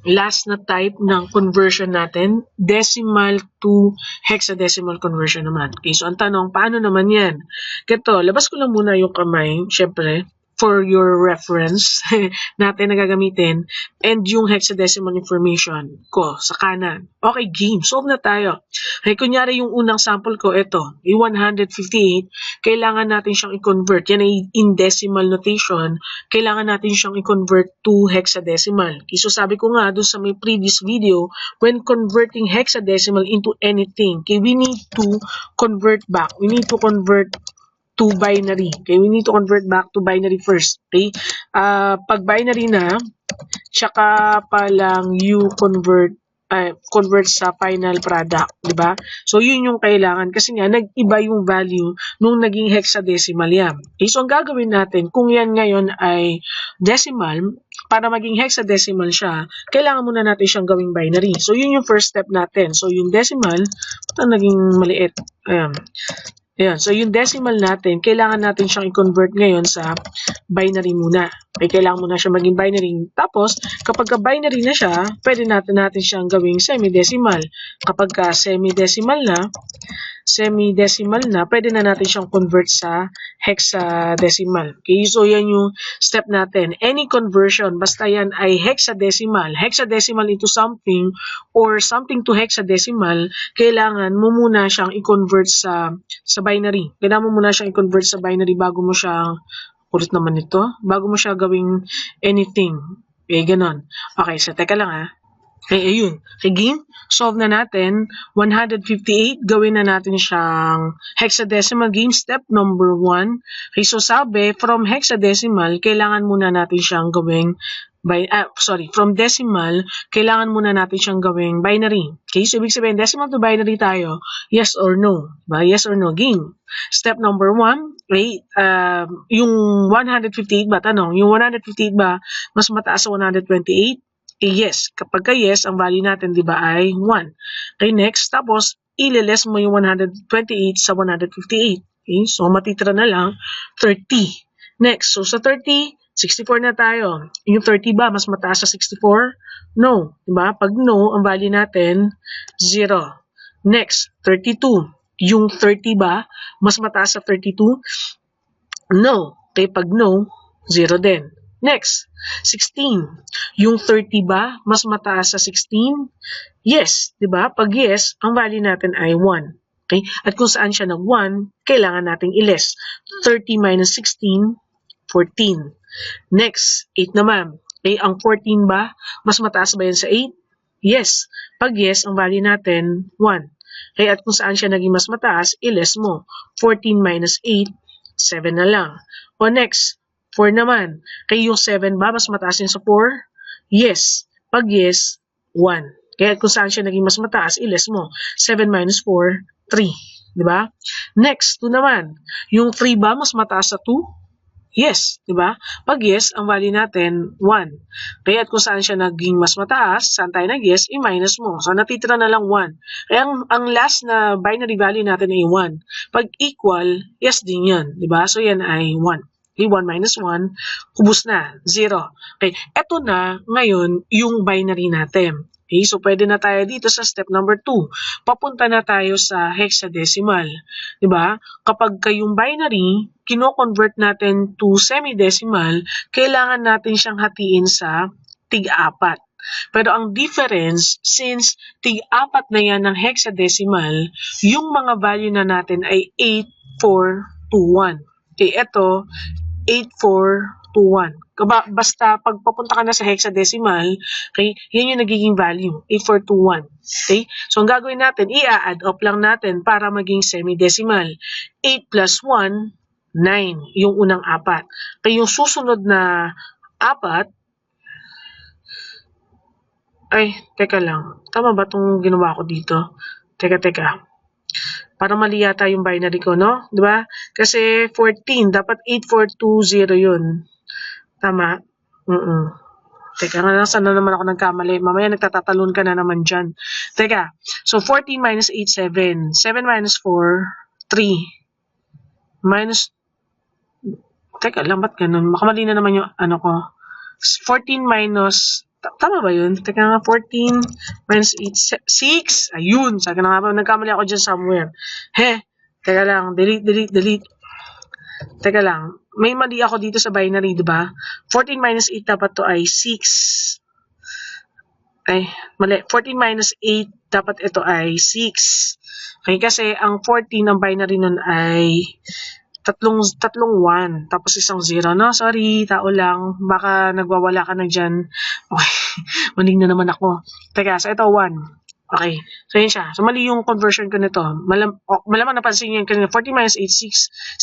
last na type ng conversion natin, decimal to hexadecimal conversion naman. Okay, so ang tanong, paano naman yan? Ganito, labas ko lang muna yung kamay, syempre, for your reference natin na gagamitin, and yung hexadecimal information ko sa kanan. Okay, game. Solve na tayo. Okay, kunyari yung unang sample ko, ito, yung 158, kailangan natin siyang i-convert. Yan ay in decimal notation, kailangan natin siyang i-convert to hexadecimal. Okay, so sabi ko nga doon sa may previous video, when converting hexadecimal into anything, okay, we need to convert back. We need to convert to binary. Okay, we need to convert back to binary first. Okay, pag binary na, tsaka pa lang you convert sa final product, di ba? So, yun yung kailangan kasi nga, nag-iba yung value nung naging hexadecimal yan. Okay, so, ang gagawin natin, kung yan ngayon ay decimal, para maging hexadecimal siya, kailangan muna natin siyang gawing binary. So, yun yung first step natin. So, yung decimal, ito naging maliit. Ayan. Ayan. So, yung decimal natin, kailangan natin siyang i-convert ngayon sa binary muna. Okay, kailangan muna siya maging binary. Tapos, kapag binary na siya, pwede natin siyang gawing semi-decimal. Kapag semi-decimal na, pwede na natin siyang convert sa hexadecimal. Okay, so yan yung step natin. Any conversion, basta yan ay hexadecimal into something or something to hexadecimal, kailangan mo muna siyang i-convert sa binary. Kailangan mo muna siyang i-convert sa binary bago mo siya, kulit naman ito, bago mo siya gawing anything. Okay, ganon. Okay, so teka lang ha. Okay, ayun. Okay, game. Solve na natin. 158, gawin na natin siyang hexadecimal. Game step number 1. Okay, so sabi, from hexadecimal, kailangan muna natin siyang gawing from decimal, kailangan muna natin siyang gawing binary. Okay, so ibig sabihin, decimal to binary tayo. Yes or no? Diba? Yes or no? Game. Step number 1, okay, yung 158 ba? Tanong, yung 158 ba mas mataas sa 128? Yes. Kapag yes, ang value natin, di ba, ay 1. Okay, next. Tapos, ililess mo yung 128 sa 158. Okay, so matitira na lang 30. Next, so sa 30, 64 na tayo. Yung 30 ba, mas mataas sa 64? No. Di ba? Pag no, ang value natin, 0. Next, 32. Yung 30 ba, mas mataas sa 32? No. Okay, pag no, 0 din. Next, 16. Yung 30 ba, mas mataas sa 16? Yes, di ba? Pag yes, ang value natin ay 1. Okay? At kung saan siya nag-1, kailangan nating i-less. 30 minus 16, 14. Next, 8 naman. Okay, ang 14 ba, mas mataas ba yan sa 8? Yes. Pag yes, ang value natin, 1. Okay, at kung saan siya naging mas mataas, i-less mo. 14 minus 8, 7 na lang. O next, 4 naman. Kaya yung 7 ba, mas mataas yun sa 4? Yes. Pag yes, 1. Kaya kung saan siya naging mas mataas, i-less mo. 7 minus 4, 3. Diba? Next, 2 naman. Yung 3 ba, mas mataas sa 2? Yes, di ba? Pag yes, ang value natin, 1. Kaya kung saan siya naging mas mataas, saan tayo nag-yes, i-minus mo. So, natitira na lang 1. Kaya ang last na binary value natin ay 1. Pag equal, yes din yun, di ba? So, yan ay 1. Okay, 1 minus 1, kubos na, 0. Okay, eto na ngayon yung binary natin. Okay, so pwede na tayo dito sa step number 2. Papunta na tayo sa hexadecimal. Diba? Kapag kayong binary, kino-convert natin to semi-decimal, kailangan natin siyang hatiin sa tig-4. Pero ang difference, since tig-4 na yan ng hexadecimal, yung mga value na natin ay 8, 4, 2, 1. Okay, ito, 8421. Basta pag papunta ka na sa hexadecimal, okay, yan yung nagiging value, 8421. Okay? So, ang gagawin natin, i-add up lang natin para maging semi-decimal. 8 plus 1, 9, yung unang 4. Kaya yung susunod na 4, ay, teka lang. Tama ba itong ginawa ko dito? Teka. Para mali yata yung binary ko, no? Di ba? Kasi 14, dapat 8420 yun. Tama? Teka, saan na naman ako nagkamali? Mamaya nagtatatalon ka na naman dyan. Teka, so 14 minus 8, 7. 7 minus 4, 3. Minus, teka lang, ba't ganun? Makamali na naman yung ano ko. 14 minus Tama ba yun? Teka nga, 14 minus 8, 6. Ayun, sabi na nga ba, nagkamali ako dyan somewhere. Teka lang, delete. Teka lang, may mali ako dito sa binary, di ba? 14 minus 8 dapat to ay 6. Ay, mali. 14 minus 8, dapat ito ay 6. Okay, kasi ang 14, ang binary nun ay tatlong 1, tapos isang 0, no? Sorry, tao lang. Baka nagwawala ka na dyan. Okay, maling na naman ako. Teka, so ito 1. Okay, so yun siya. So mali yung conversion ko nito. Malamang napansin niyo kanina, 14 minus 8,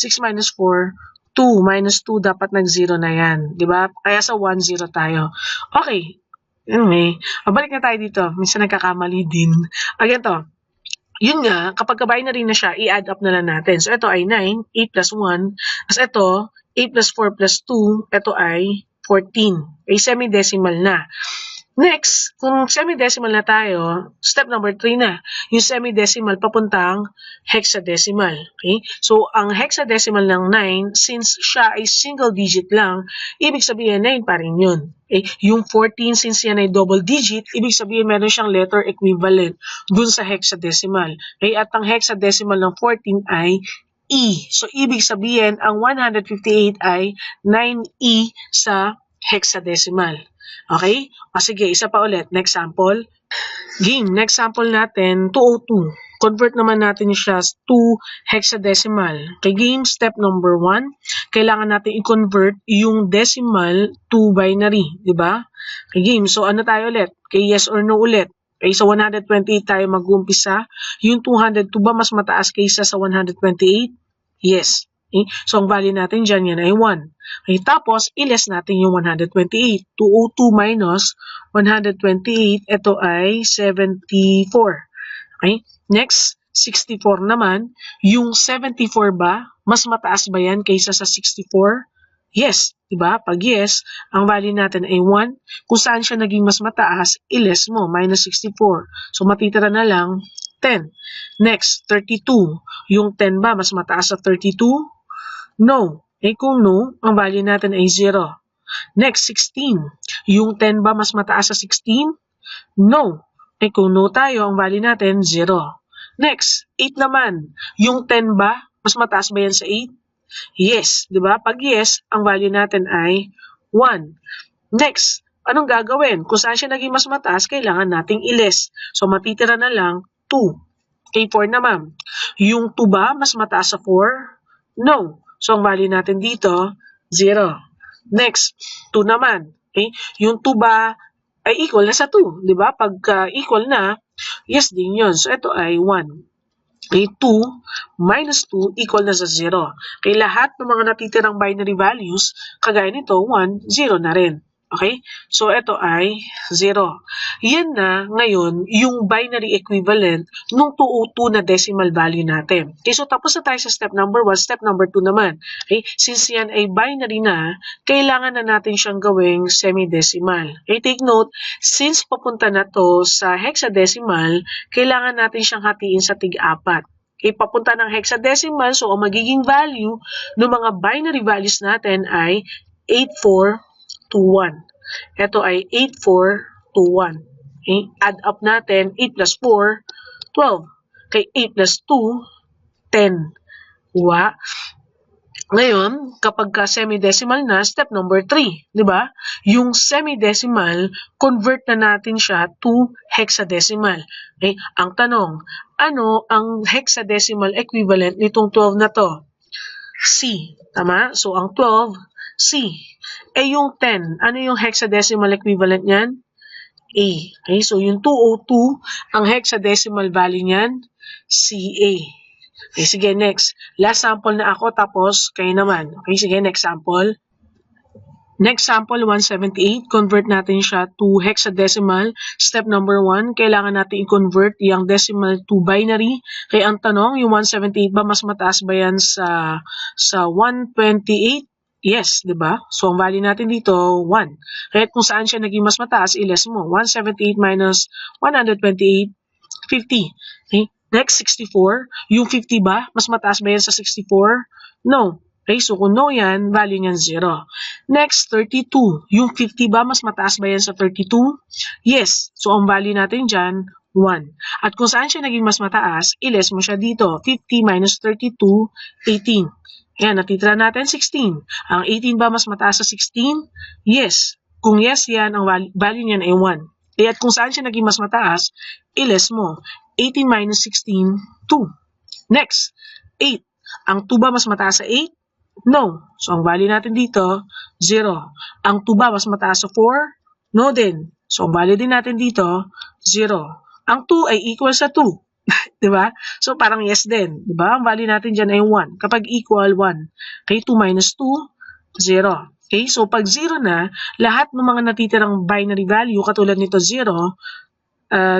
6. 6 minus 4, 2. Minus 2, dapat nag-0 na yan. Diba? Kaya sa 1, 0 tayo. Okay, anyway, mabalik na tayo dito. Minsan nagkakamali din. Again to. Yun nga, kapag binary na siya, i-add up na lang natin. So, ito ay 9, 8 plus 1. Tapos ito, 8 plus 4 plus 2, ito ay 14. Ay semi-decimal na. Next, kung semi-decimal na tayo, step number 3 na. Yung semi-decimal papuntang hexadecimal. Okay? So, ang hexadecimal ng 9, since siya ay single digit lang, ibig sabihin 9 pa rin yun. Okay? Yung 14, since yan ay double digit, ibig sabihin meron siyang letter equivalent dun sa hexadecimal. Okay? At ang hexadecimal ng 14 ay E. So, ibig sabihin, ang 158 ay 9E sa hexadecimal. Okay? O sige, isa pa ulit. Next sample. Game, next sample natin, 202. Convert naman natin siya to hexadecimal. Okay, game, step number 1. Kailangan natin i-convert yung decimal to binary. Diba? Okay, game. So, ano tayo ulit? Okay, yes or no ulit. Okay, so 128 tayo mag-uumpisa. Yung 202 ba mas mataas kaysa sa 128? Yes. Okay? So, ang value natin dyan, yan ay 1. Okay, tapos, i-less natin yung 128. 202 minus 128, ito ay 74. Okay? Next, 64 naman. Yung 74 ba, mas mataas ba yan kaysa sa 64? Yes. Diba? Pag yes, ang value natin ay 1. Kung saan siya naging mas mataas, i-less mo, minus 64. So, matitira na lang 10. Next, 32. Yung 10 ba, mas mataas sa 32? No. Eh kung no, ang value natin ay 0. Next, 16. Yung 10 ba mas mataas sa 16? No. Eh kung no tayo, ang value natin 0. Next, 8 naman. Yung 10 ba mas mataas ba yan sa 8? Yes. Diba? Pag yes, ang value natin ay 1. Next, anong gagawin? Kung saan siya naging mas mataas, kailangan nating i-less. So, matitira na lang 2. Okay, 4 naman. Yung 2 ba mas mataas sa 4? No. So, ang value natin dito, 0. Next, 2 naman. Okay? Yung 2 ba ay equal na sa 2? Di ba? Pagka equal na, yes din yun. So, ito ay 1. Okay, 2 minus 2 equal na sa 0. Okay, lahat ng mga natitirang binary values, kagaya nito, 1, 0 na rin. Okay? So, ito ay 0. Yan na, ngayon, yung binary equivalent nung 202 na decimal value natin. Okay, so tapos na tayo sa step number 1. Step number 2 naman. Okay, since yan ay binary na, kailangan na natin siyang gawing semi-decimal. Okay, take note, since papunta na to sa hexadecimal, kailangan natin siyang hatiin sa tig-4. Okay, papunta ng hexadecimal, so ang magiging value ng mga binary values natin ay 8421. Ito ay 8421. Okay, add up natin, 8 plus 4, 12. Okay, 8 plus 2, 10. Diba? Ngayon, kapag ka semi-decimal na, step number 3, di ba? Yung semi-decimal, convert na natin siya to hexadecimal. Okay? Ang tanong, ano ang hexadecimal equivalent nitong 12 na to? C. Tama? So, ang 12, C. Eh, yung 10, ano yung hexadecimal equivalent niyan? A. Okay? So, yung 202, ang hexadecimal value niyan, CA. Okay, sige, next. Last sample na ako, tapos kayo naman. Okay, sige, next sample. Next sample, 178. Convert natin siya to hexadecimal. Step number 1, kailangan natin i-convert yung decimal to binary. Kaya ang tanong, yung 178 ba, mas mataas ba yan sa 128? Yes, di ba? So, ang value natin dito, 1. Kaya kung saan siya naging mas mataas, i-less mo. 178 minus 128, 50. Okay? Next, 64. Yung 50 ba? Mas mataas ba yan sa 64? No. Okay, so kung no yan, value niyan 0. Next, 32. Yung 50 ba, mas mataas ba yan sa 32? Yes. So, ang value natin dyan, 1. At kung saan siya naging mas mataas, iles mo siya dito. 50 minus 32, 18. Ayan, natitira natin 16. Ang 18 ba mas mataas sa 16? Yes. Kung yes yan, ang value niyan ay 1. At kung saan siya naging mas mataas, iles mo. 18 minus 16, 2. Next, 8. Ang 2 ba mas mataas sa 8? No. So, ang value natin dito, 0. Ang 2 ba mas mataas sa 4? No din. So, ang value din natin dito, 0. Ang 2 ay equal sa 2. Diba? So, parang yes din. Diba? Ang value natin dyan ay 1. Kapag equal, 1. Okay, 2 minus 2, 0. Okay, so pag 0 na, lahat ng mga natitirang binary value, katulad nito 0, 0,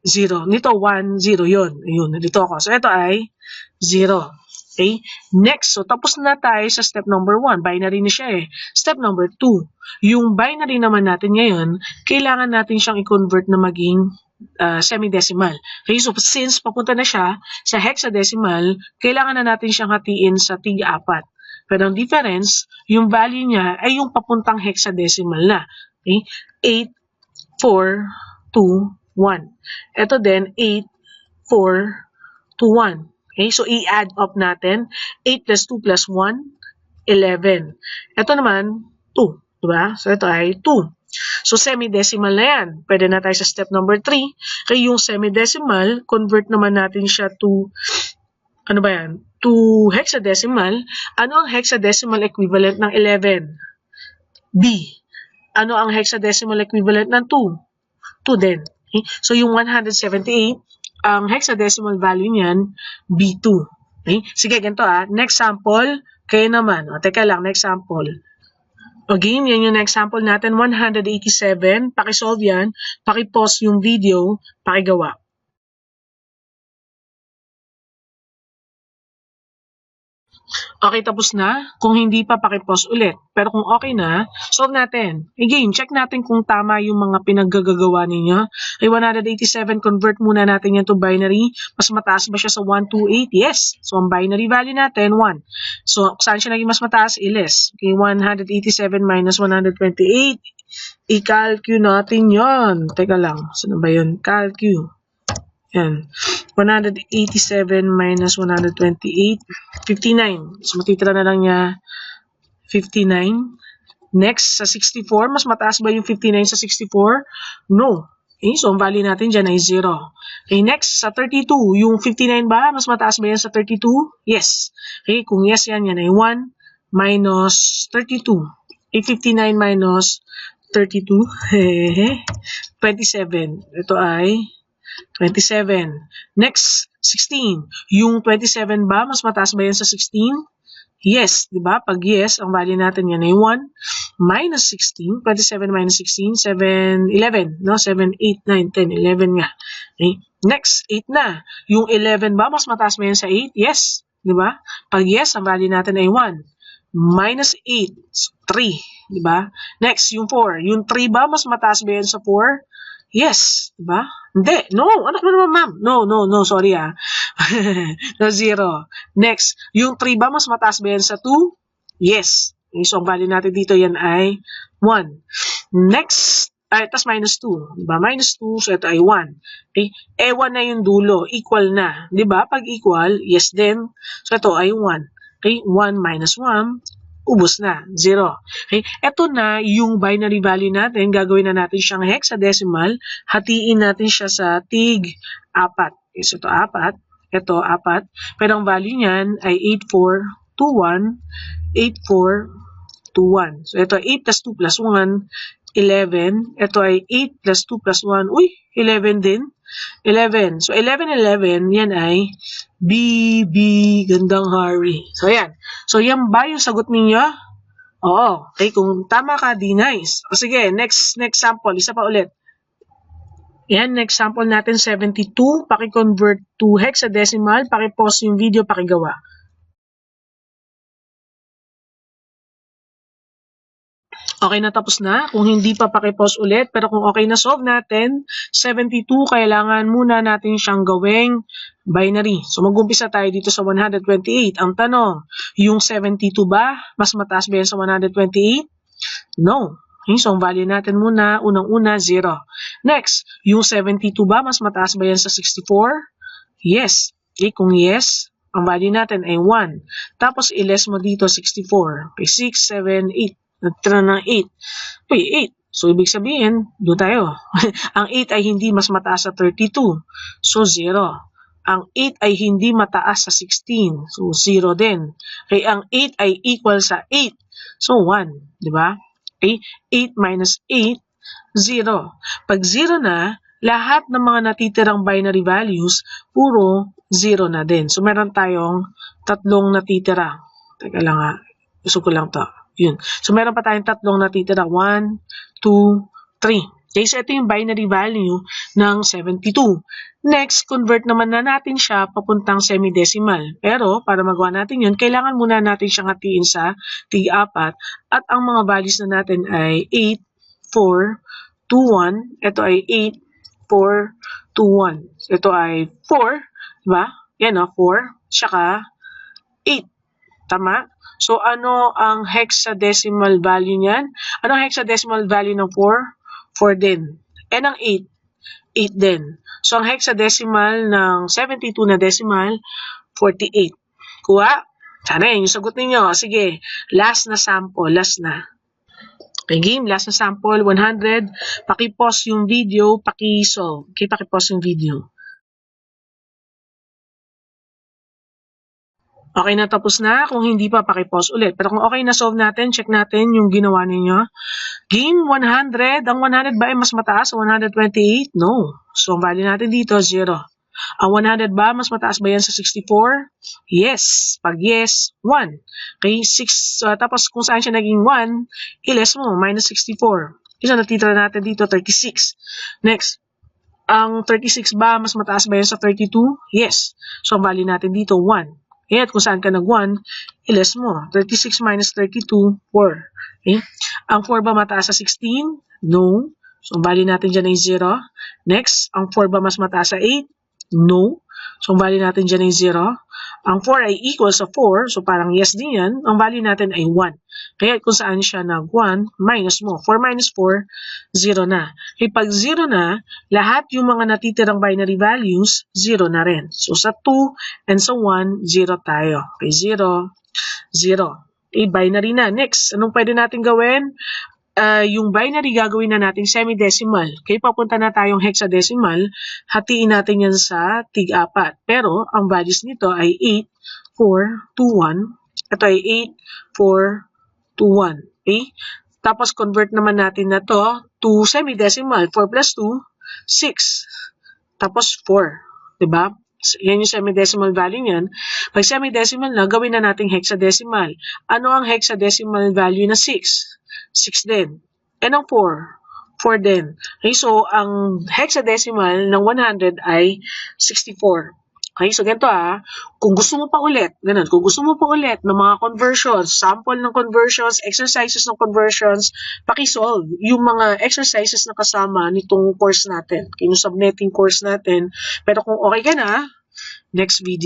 0. Nito 1, 0 yun. Ayun, nandito ako. So, ito ay 0. Okay? Next, so tapos na tayo sa step number 1. Binary na siya eh. Step number 2. Yung binary naman natin ngayon, kailangan natin siyang i-convert na maging semi-decimal. Okay, so since papunta na siya sa hexadecimal, kailangan na natin siyang hatiin sa tig-4. Pero ang difference, yung value niya ay yung papuntang hexadecimal na. Okay? 8, 4, 2, 1. Ito din, 8, 4, 2, 1. Okay, so i-add up natin. 8 plus 2 plus 1, 11. Ito naman, 2. Diba? So ito ay 2. So semi-decimal na yan. Pwede na tayo sa step number 3. Kaya yung semi-decimal, convert naman natin siya to, ano ba yan? To hexadecimal. Ano ang hexadecimal equivalent ng 11? B. Ano ang hexadecimal equivalent ng 2? 2 din. Okay? So yung 178, ang hexadecimal value niyan, B2. Okay? Sige, ganito Next sample, kayo naman. Teka lang, next sample. Okay, yan yung next sample natin, 187. Pakisolve yan, pakipause yung video, pakigawa. Okay, tapos na. Kung hindi pa, pakipause ulit. Pero kung okay na, solve natin. Again, check natin kung tama yung mga pinaggagawa ninyo. Ay, 187, convert muna natin yan to binary. Mas mataas ba siya sa 128? Yes. So, ang binary value natin, 1. So, saan siya naging mas mataas? Iles. Okay, 187 minus 128. I-calculate natin yon. Teka lang. Saan ba yun? Calculate. Yan. 187 minus 128, 59. So, matitira na lang niya 59. Next, sa 64, mas mataas ba yung 59 sa 64? No. Okay, so ang value natin dyan ay 0. Okay, next, sa 32, yung 59 ba? Mas mataas ba yan sa 32? Yes. Okay, kung yes yan ay 1 minus 32. Okay, 59 minus 32, 27. Ito ay 27. Next, 16. Yung 27 ba? Mas mataas ba yan sa 16? Yes, di ba? Pag yes, ang value natin yan ay 1 minus 16. 27 minus 16, 7, 11. No? 7, 8, 9, 10, 11 nga. Okay. Next, 8 na. Yung 11 ba? Mas mataas ba yan sa 8? Yes. Di ba? Pag yes, ang value natin ay 1. Minus 8, 3. Di ba? Next, yung 4. Yung 3 ba? Mas mataas ba yan sa 4? Yes, diba? Hindi. No, anak mo naman, ma'am. No, sorry No, 0. Next, yung 3 ba mas mataas ba yan sa 2? Yes. Okay, so, ang value natin dito yan ay 1. Next, tas minus 2. Diba? Minus 2, so ito ay 1. Okay? 1 na yung dulo. Equal na. Diba? Pag equal, yes din. So, ito ay 1. Okay? 1 minus 1. Ubos na, 0. Okay? Ito na yung binary value natin. Gagawin na natin siyang hexadecimal. Hatiin natin siya sa tig-4. Okay, so ito 4. Ito 4. Pero ang value niyan ay 8421. 8421. So ito 8 plus 2 plus 1, 11. Ito ay 8 plus 2 plus 1. Uy, 11 din. 11. So 11, 11, yan ay BB Gandang Hari. So yan. So yan ba yung sagot ninyo? Oo. Okay, kung tama ka, di nice. O sige, next sample. Isa pa ulit. Yan, next sample natin, 72. Paki-convert to hexadecimal. Paki-pause yung video, pakigawa. Okay na, tapos na. Kung hindi pa, paki-pause ulit. Pero kung okay na solve natin, 72, kailangan muna natin siyang gawing binary. So mag-umpisa tayo dito sa 128. Ang tanong, yung 72 ba, mas mataas ba yan sa 128? No. Okay, so ang value natin muna, unang-una, 0. Next, yung 72 ba, mas mataas ba yan sa 64? Yes. Okay, kung yes, ang value natin ay 1. Tapos, i-less mo dito 64. Okay, 6, 7, 8. Nagtira ng 8. Uy, 8. So, ibig sabihin, doon tayo. Ang 8 ay hindi mas mataas sa 32. So, 0. Ang 8 ay hindi mataas sa 16. So, 0 din. Okay, ang 8 ay equal sa 8. So, 1. Diba? Okay, 8 minus 8, 0. Pag 0 na, lahat ng mga natitirang binary values, puro 0 na din. So, meron tayong tatlong natitira. Teka lang ha. Gusto ko lang to. Yun. So, meron pa tayong tatlong natitira. 1, 2, 3. Okay, so ito yung binary value ng 72. Next, convert naman na natin siya papuntang semidesimal. Pero, para magawa natin yun, kailangan muna natin siyang hatiin sa tig-apat. At ang mga values na natin ay 8, 4, 2, 1. Ito ay 8, 4, 2, 1. Ito ay 4, diba? Yan o, 4, saka 8. Tama? So, ano ang hexadecimal value niyan? Ano ang hexadecimal value ng 4? 4 din. And ang 8? 8 din. So, ang hexadecimal ng 72 na decimal, 48. Kuha? Sana yun yung sagot ninyo. Sige, last na sample. Last na. Okay, game. Last na sample. 100. Paki-pause yung video. Paki-solve. Okay, paki-pause yung video. Okay na, tapos na. Kung hindi pa, paki-pause ulit. Pero kung okay na solve natin, check natin yung ginawa ninyo. Game 100. Ang 100 ba ay mas mataas sa 128? No. So, ang value natin dito, 0. Ang 100 ba, mas mataas ba yan sa 64? Yes. Pag yes, 1. Okay, 6. Tapos kung saan siya naging 1, i-less mo, minus 64. Isa natitira natin dito, 36. Next. Ang 36 ba, mas mataas ba yan sa 32? Yes. So, ang value natin dito, 1. Okay, at kung saan ka nag-1, i-less mo. 36 minus 32, 4. Okay? Ang 4 ba mataas sa 16? No. So, ang value natin dyan ay 0. Next, ang 4 ba mas mataas sa 8? No. So, ang value natin dyan ay 0. Ang 4 ay equal sa 4. So, parang yes din yan. Ang value natin ay 1. Kaya kung saan siya nag-1, minus mo. 4 minus 4, 0 na. Okay, pag 0 na, lahat yung mga natitirang binary values, 0 na rin. So, sa 2 and sa 1, 0 tayo. Okay, 0, 0. Okay, binary na. Next, anong pwede natin gawin? Yung binary gagawin na natin semidesimal. Okay, papunta na tayong hexadecimal. Hatiin natin yan sa tig-apat. Pero, ang values nito ay 8, 4, 2, 1. Ito ay 8, 4, 2, 1. Okay? Tapos, convert naman natin na to to semidesimal. 4 plus 2, 6. Tapos, 4. Diba? Yan yung semidesimal value niyan. Pag semidesimal na, gawin na nating hexadecimal. Ano ang hexadecimal value na 6? 6 din. And ang 4? 4 din. Okay, so ang hexadecimal ng 100 ay 64. Okay, so ganito kung gusto mo pa ulit, ganun, kung gusto mo pa ulit ng mga conversions, sample ng conversions, exercises ng conversions, paki-solve yung mga exercises na kasama nitong course natin, yung subnetting course natin. Pero kung okay ka na, next video.